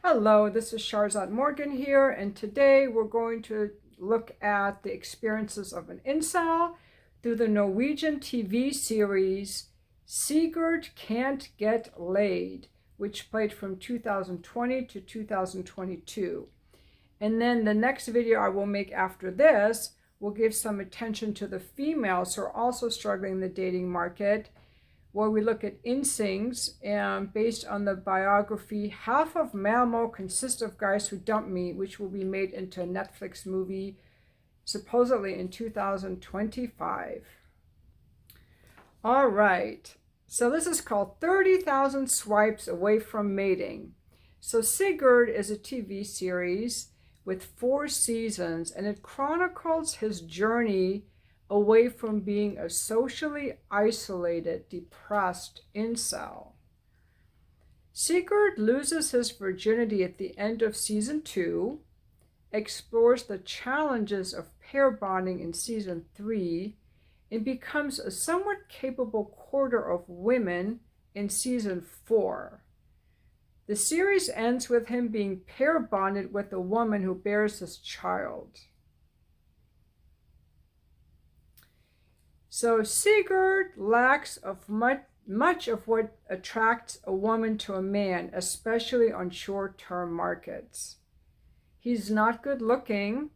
Hello, this is Sharzad Morgan here, and today we're going to look at the experiences of an incel through the Norwegian TV series Sigurd Can't Get Laid, which played from 2020 to 2022. And then the next video I will make after this will give some attention to the females who are also struggling in the dating market, where we look at incels, and based on the biography Half of Malmo Consists of Guys Who Dump Me, which will be made into a Netflix movie supposedly in 2025. All right, so this is called 30,000 Swipes Away from Mating. So Sigurd is a TV series with 4 seasons, and it chronicles his journey away from being a socially isolated, depressed incel. Sigurd loses his virginity at the end of season 2, explores the challenges of pair bonding in season 3, and becomes a somewhat capable courter of women in season 4. The series ends with him being pair bonded with a woman who bears his child. So Sigurd lacks of much of what attracts a woman to a man, especially on short-term markets. He's not good looking.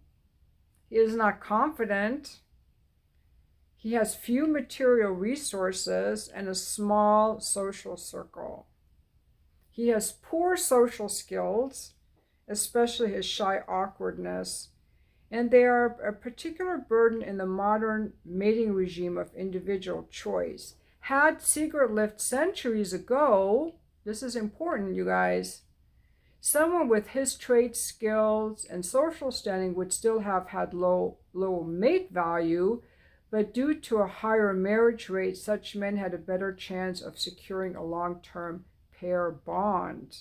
He is not confident. He has few material resources and a small social circle. He has poor social skills, especially his shy awkwardness, and they are a particular burden in the modern mating regime of individual choice. Had Sigurd lived centuries ago, this is important, you guys, someone with his traits, skills, and social standing would still have had low mate value, but due to a higher marriage rate, such men had a better chance of securing a long-term pair bond.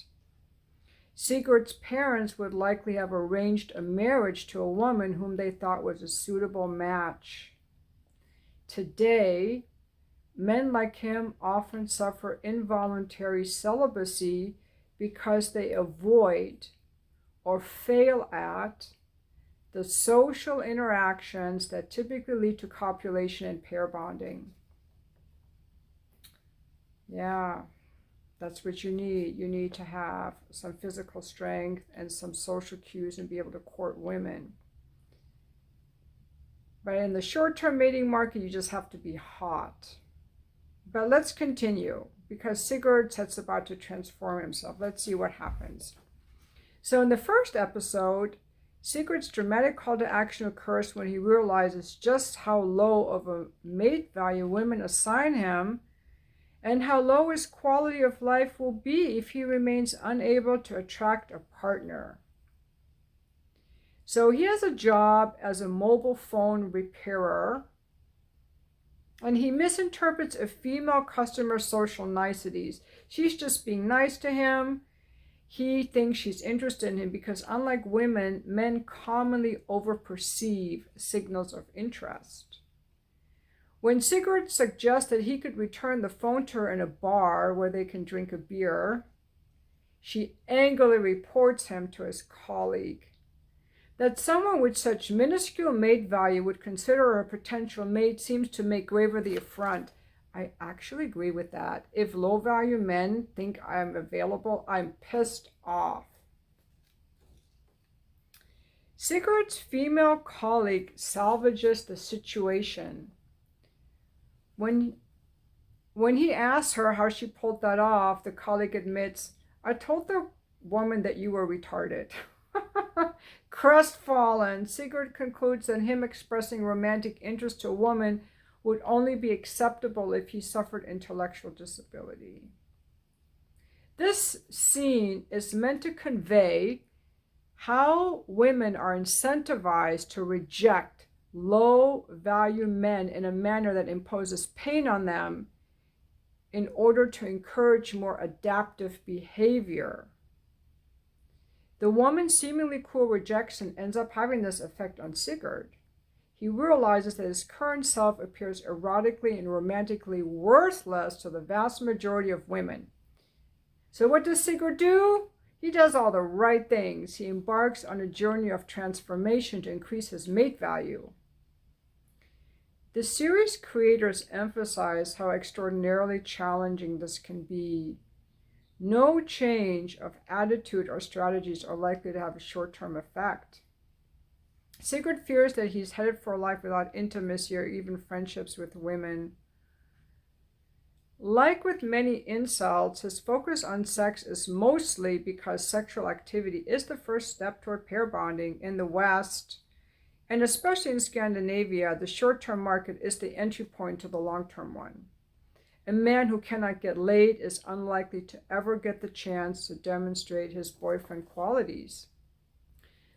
Sigurd's parents would likely have arranged a marriage to a woman whom they thought was a suitable match. Today, men like him often suffer involuntary celibacy because they avoid or fail at the social interactions that typically lead to copulation and pair bonding. Yeah. That's what you need. You need to have some physical strength and some social cues and be able to court women. But in the short-term mating market, you just have to be hot. But let's continue, because Sigurd sets about to transform himself. Let's see what happens. So in the first episode, Sigurd's dramatic call to action occurs when he realizes just how low of a mate value women assign him, and how low his quality of life will be if he remains unable to attract a partner. So he has a job as a mobile phone repairer, and he misinterprets a female customer's social niceties. She's just being nice to him. He thinks she's interested in him because, unlike women, men commonly overperceive signals of interest. When Sigurd suggests that he could return the phone to her in a bar where they can drink a beer, she angrily reports him to his colleague. That someone with such minuscule mate value would consider her a potential mate seems to make graver the affront. I actually agree with that. If low-value men think I'm available, I'm pissed off. Sigurd's female colleague salvages the situation. When he asks her how she pulled that off, the colleague admits, I told the woman that you were retarded. Crestfallen, Sigurd concludes that him expressing romantic interest to a woman would only be acceptable if he suffered intellectual disability. This scene is meant to convey how women are incentivized to reject low-value men in a manner that imposes pain on them in order to encourage more adaptive behavior. The woman's seemingly cool rejection ends up having this effect on Sigurd. He realizes that his current self appears erotically and romantically worthless to the vast majority of women. So what does Sigurd do? He does all the right things. He embarks on a journey of transformation to increase his mate value. The series creators emphasize how extraordinarily challenging this can be. No change of attitude or strategies are likely to have a short-term effect. Sigurd fears that he's headed for a life without intimacy or even friendships with women. Like with many incels, his focus on sex is mostly because sexual activity is the first step toward pair bonding in the West. And especially in Scandinavia, the short-term market is the entry point to the long-term one. A man who cannot get laid is unlikely to ever get the chance to demonstrate his boyfriend qualities.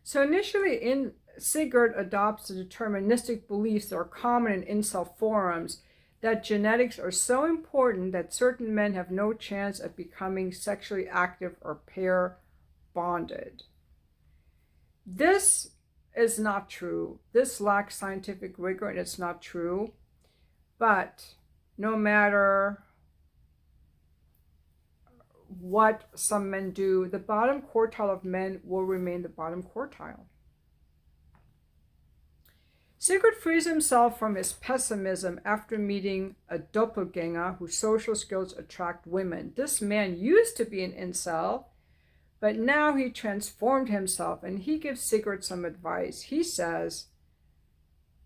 So initially, Sigurd adopts the deterministic beliefs that are common in incel forums, that genetics are so important that certain men have no chance of becoming sexually active or pair bonded. This is not true. This lacks scientific rigor and it's not true. But no matter what some men do, the bottom quartile of men will remain the bottom quartile. Sigurd frees himself from his pessimism after meeting a doppelganger whose social skills attract women. This man used to be an incel, but now he transformed himself, and he gives Sigurd some advice. He says,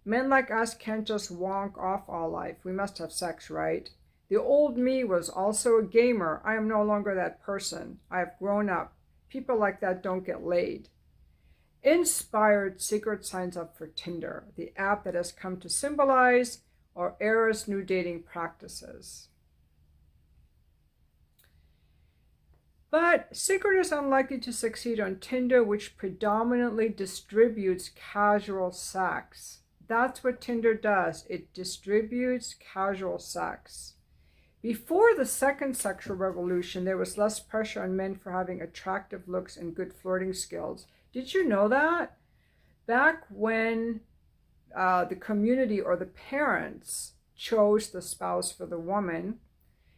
men like us can't just wonk off all life. We must have sex, right? The old me was also a gamer. I am no longer that person. I have grown up. People like that don't get laid. Inspired, Sigurd signs up for Tinder, the app that has come to symbolize our era's new dating practices. But Sigurd is unlikely to succeed on Tinder, which predominantly distributes casual sex. That's what Tinder does. It distributes casual sex. Before the second sexual revolution, there was less pressure on men for having attractive looks and good flirting skills. Did you know that? Back when the community or the parents chose the spouse for the woman,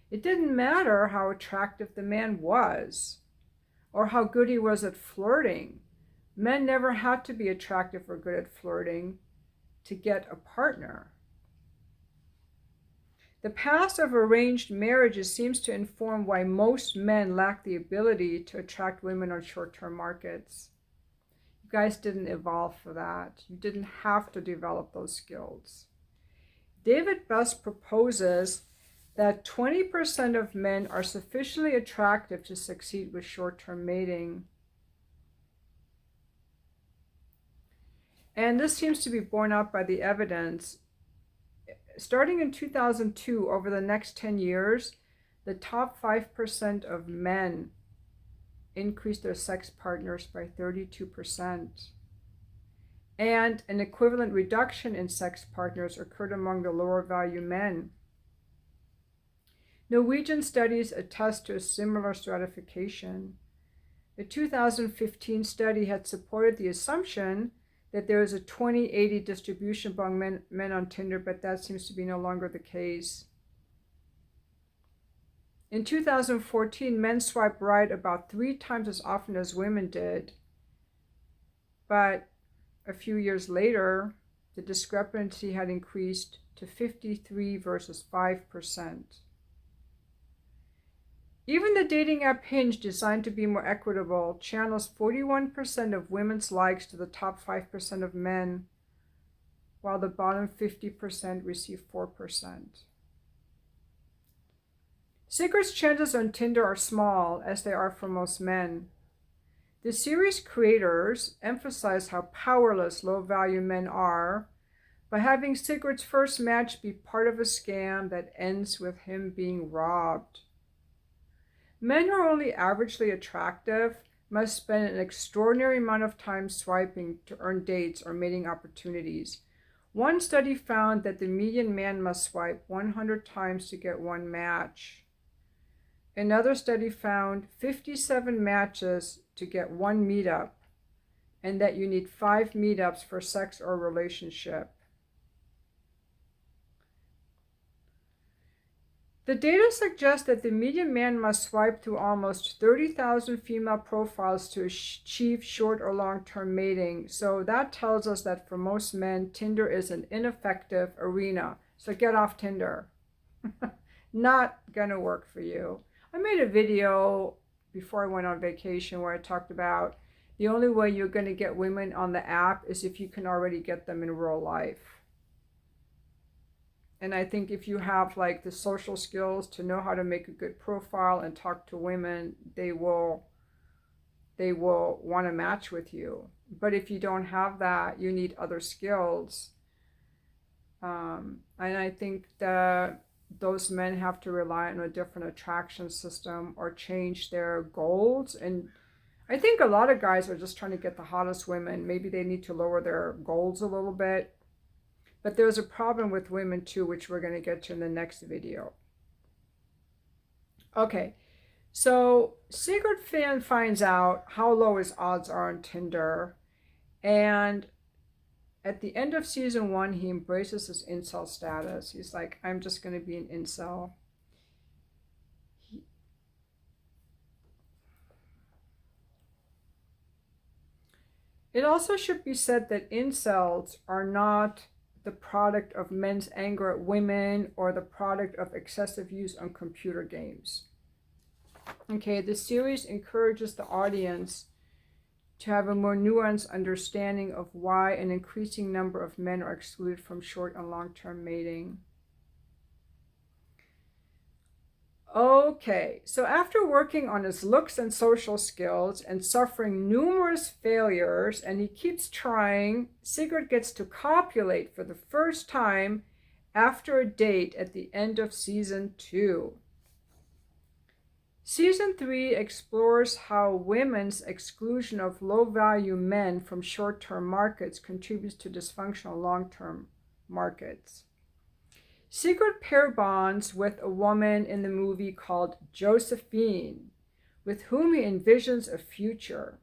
it didn't matter how attractive the man was or how good he was at flirting. Men never had to be attractive or good at flirting to get a partner. The past of arranged marriages seems to inform why most men lack the ability to attract women on short-term markets. You guys didn't evolve for that. You didn't have to develop those skills. David Best proposes that 20% of men are sufficiently attractive to succeed with short-term mating. And this seems to be borne out by the evidence. Starting in 2002, over the next 10 years, the top 5% of men increased their sex partners by 32%. And an equivalent reduction in sex partners occurred among the lower value men. Norwegian studies attest to a similar stratification. The 2015 study had supported the assumption that there is a 20-80 distribution among men on Tinder, but that seems to be no longer the case. In 2014, men swiped right about 3 times as often as women did. But a few years later, the discrepancy had increased to 53 versus 5%. Even the dating app Hinge, designed to be more equitable, channels 41% of women's likes to the top 5% of men, while the bottom 50% receive 4%. Sigurd's chances on Tinder are small, as they are for most men. The series creators emphasize how powerless low-value men are by having Sigurd's first match be part of a scam that ends with him being robbed. Men who are only averagely attractive must spend an extraordinary amount of time swiping to earn dates or mating opportunities. One study found that the median man must swipe 100 times to get one match. Another study found 57 matches to get one meetup, and that you need 5 meetups for sex or relationship. The data suggests that the median man must swipe through almost 30,000 female profiles to achieve short or long-term mating. So that tells us that for most men, Tinder is an ineffective arena. So get off Tinder. Not gonna work for you. I made a video before I went on vacation where I talked about the only way you're going to get women on the app is if you can already get them in real life. And I think if you have like the social skills to know how to make a good profile and talk to women, they will want to match with you. But if you don't have that, you need other skills. And I think that those men have to rely on a different attraction system or change their goals. And I think a lot of guys are just trying to get the hottest women. Maybe they need to lower their goals a little bit. But there's a problem with women too, which we're going to get to in the next video. Okay, so Sigurd finds out how low his odds are on Tinder. And at the end of season 1, he embraces his incel status. He's like, I'm just going to be an incel. It also should be said that incels are not the product of men's anger at women or the product of excessive use on computer games. Okay, the series encourages the audience to have a more nuanced understanding of why an increasing number of men are excluded from short and long-term mating. Okay, so after working on his looks and social skills and suffering numerous failures, and he keeps trying, Sigurd gets to copulate for the first time after a date at the end of season 2. Season 3 explores how women's exclusion of low-value men from short-term markets contributes to dysfunctional long-term markets. Sigurd pair bonds with a woman in the movie called Josephine, with whom he envisions a future.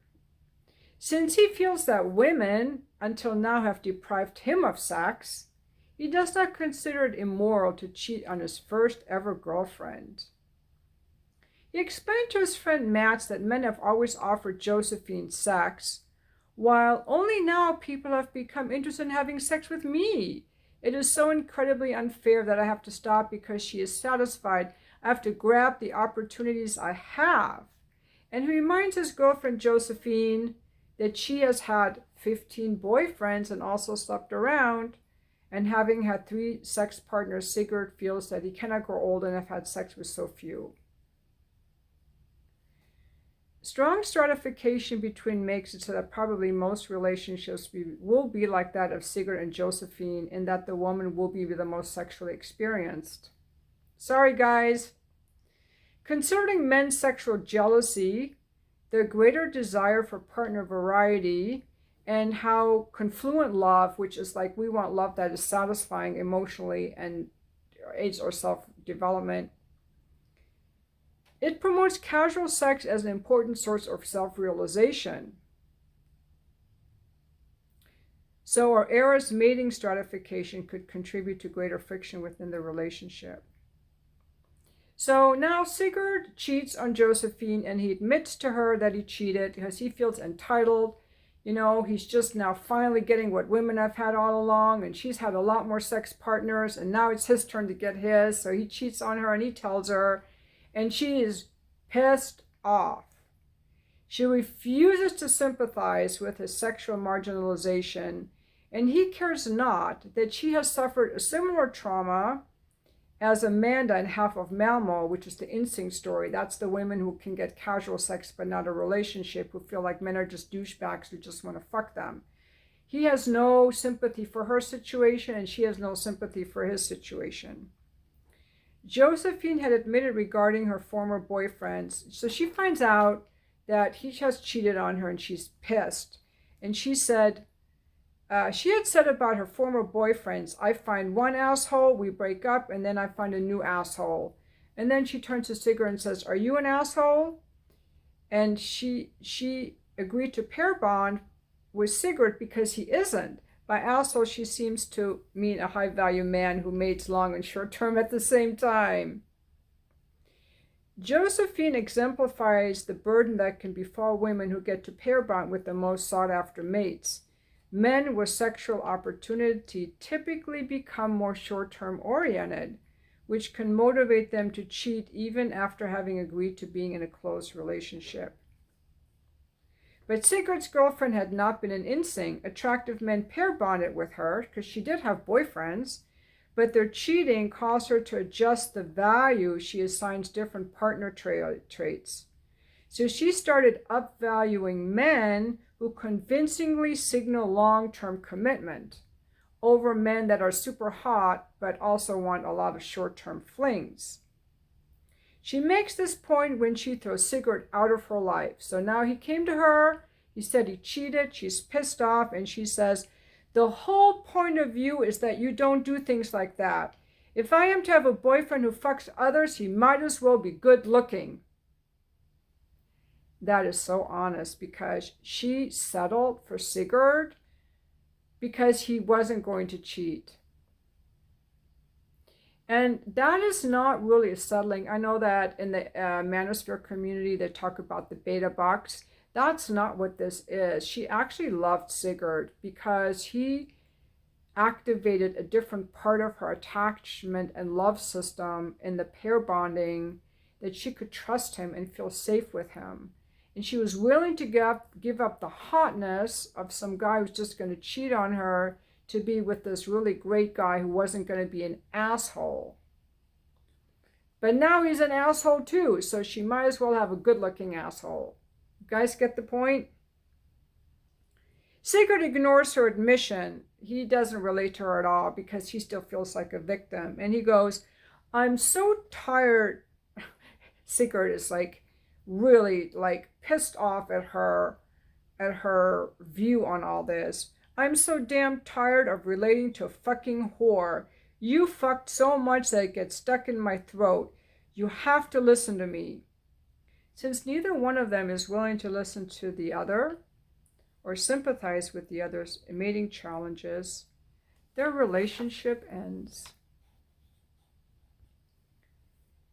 Since he feels that women, until now, have deprived him of sex, he does not consider it immoral to cheat on his first ever girlfriend. He explained to his friend Max that men have always offered Josephine sex, while only now people have become interested in having sex with me. It is so incredibly unfair that I have to stop because she is satisfied. I have to grab the opportunities I have. And he reminds his girlfriend Josephine that she has had 15 boyfriends and also slept around. And having had 3 sex partners, Sigurd feels that he cannot grow old and have had sex with so few. Strong stratification between makes it so that probably most relationships will be like that of Sigurd and Josephine, in that the woman will be the most sexually experienced. Sorry, guys. Concerning men's sexual jealousy, their greater desire for partner variety, and how confluent love, which is like we want love that is satisfying emotionally and aids our self-development, it promotes casual sex as an important source of self-realization. So our era's mating stratification could contribute to greater friction within the relationship. So now Sigurd cheats on Josephine, and he admits to her that he cheated because he feels entitled. You know, he's just now finally getting what women have had all along, and she's had a lot more sex partners, and now it's his turn to get his. So he cheats on her and he tells her, and she is pissed off. She refuses to sympathize with his sexual marginalization, and he cares not that she has suffered a similar trauma as Amanda in Half of Malmo, which is the instinct story. That's the women who can get casual sex but not a relationship, who feel like men are just douchebags who just want to fuck them. He has no sympathy for her situation, and she has no sympathy for his situation. Josephine had admitted regarding her former boyfriends. So she finds out that he has cheated on her, and she's pissed. And she said, she had said about her former boyfriends, I find one asshole, we break up, and then I find a new asshole. And then she turns to Sigurd and says, are you an asshole? And she agreed to pair bond with Sigurd because he isn't. By asshole, she seems to mean a high-value man who mates long and short-term at the same time. Josephine exemplifies the burden that can befall women who get to pair bond with the most sought-after mates. Men with sexual opportunity typically become more short-term oriented, which can motivate them to cheat even after having agreed to being in a close relationship. But Sigurd's girlfriend had not been an incel. Attractive men pair bonded with her because she did have boyfriends, but their cheating caused her to adjust the value she assigns different partner traits. So she started upvaluing men who convincingly signal long-term commitment over men that are super hot but also want a lot of short-term flings. She makes this point when she throws Sigurd out of her life. So now he came to her, he said he cheated, she's pissed off, and she says, the whole point of view is that you don't do things like that. If I am to have a boyfriend who fucks others, he might as well be good looking. That is so honest, because she settled for Sigurd because he wasn't going to cheat. And that is not really a settling. I know that in the manosphere community, they talk about the beta box. That's not what this is. She actually loved Sigurd because he activated a different part of her attachment and love system in the pair bonding, that she could trust him and feel safe with him. And she was willing to give up the hotness of some guy who's just going to cheat on her to be with this really great guy who wasn't going to be an asshole. But now he's an asshole too, so she might as well have a good-looking asshole. You guys get the point? Sigurd ignores her admission. He doesn't relate to her at all because he still feels like a victim. And he goes, I'm so tired. Sigurd is like really like pissed off at her view on all this. I'm so damn tired of relating to a fucking whore. You fucked so much that it gets stuck in my throat. You have to listen to me. Since neither one of them is willing to listen to the other or sympathize with the other's mating challenges, their relationship ends.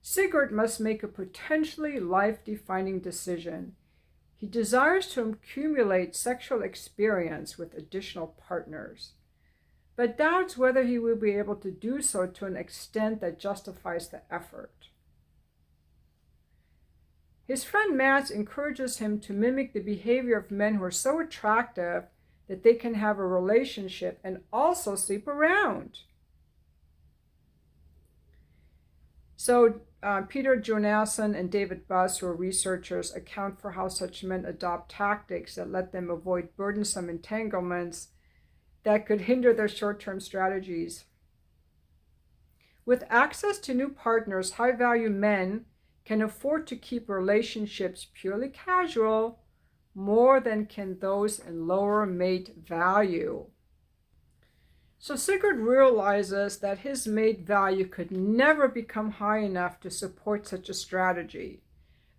Sigurd must make a potentially life-defining decision. He desires to accumulate sexual experience with additional partners, but doubts whether he will be able to do so to an extent that justifies the effort. His friend Mats encourages him to mimic the behavior of men who are so attractive that they can have a relationship and also sleep around. So Peter Jonassen and David Buss, who are researchers, account for how such men adopt tactics that let them avoid burdensome entanglements that could hinder their short-term strategies. With access to new partners, high-value men can afford to keep relationships purely casual more than can those in lower mate value. So Sigurd realizes that his mate value could never become high enough to support such a strategy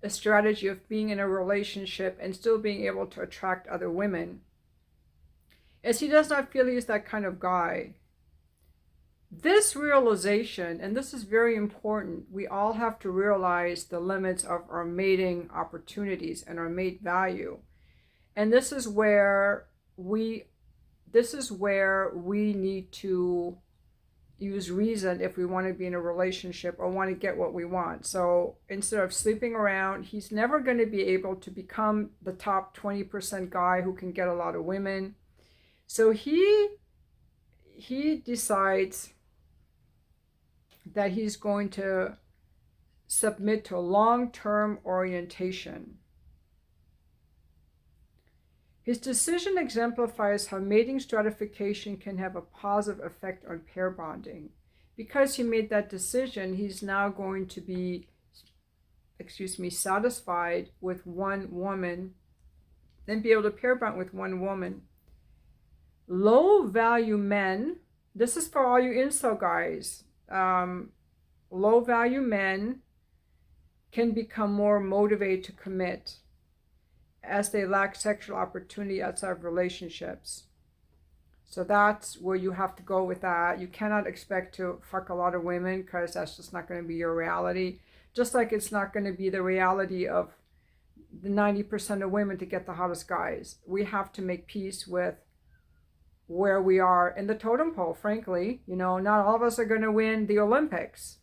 of being in a relationship and still being able to attract other women, as he does not feel he is that kind of guy. This realization, and this is very important, we all have to realize the limits of our mating opportunities and our mate value. And this is where we need to use reason if we want to be in a relationship or want to get what we want. So instead of sleeping around, he's never going to be able to become the top 20% guy who can get a lot of women. So he decides that he's going to submit to a long-term orientation. His decision exemplifies how mating stratification can have a positive effect on pair bonding. Because he made that decision, he's now going to be, satisfied with one woman, then be able to pair bond with one woman. Low value men, this is for all you incel guys, low value men can become more motivated to commit as they lack sexual opportunity outside of relationships. So that's where you have to go with that. You cannot expect to fuck a lot of women because that's just not going to be your reality. Just like it's not going to be the reality of the 90% of women to get the hottest guys. We have to make peace with where we are in the totem pole, frankly. You know, not all of us are going to win the Olympics.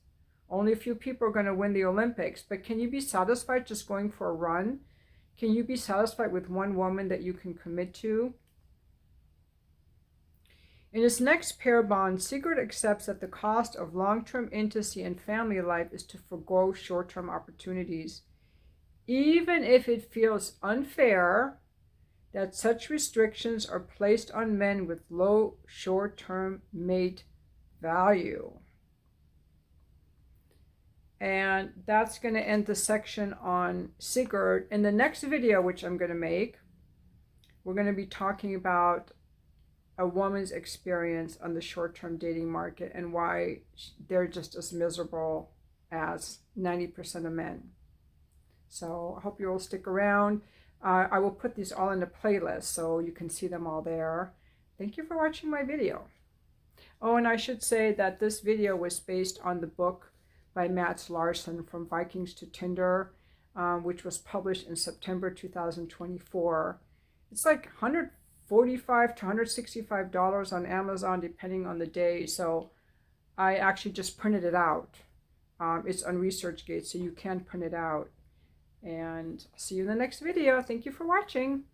Only a few people are going to win the Olympics. But can you be satisfied just going for a run? Can you be satisfied with one woman that you can commit to? In his next pair bond, Sigurd accepts that the cost of long-term intimacy and family life is to forgo short-term opportunities, even if it feels unfair that such restrictions are placed on men with low short-term mate value. And that's going to end the section on Sigurd. In the next video, which I'm going to make, we're going to be talking about a woman's experience on the short-term dating market and why they're just as miserable as 90% of men. So I hope you will stick around. I will put these all in a playlist so you can see them all there. Thank you for watching my video. Oh, and I should say that this video was based on the book by Larsen, From Vikings to Tinder, which was published in September 2024. It's like $145 to $165 on Amazon, depending on the day. So I actually just printed it out. It's on ResearchGate, so you can print it out. And I'll see you in the next video. Thank you for watching.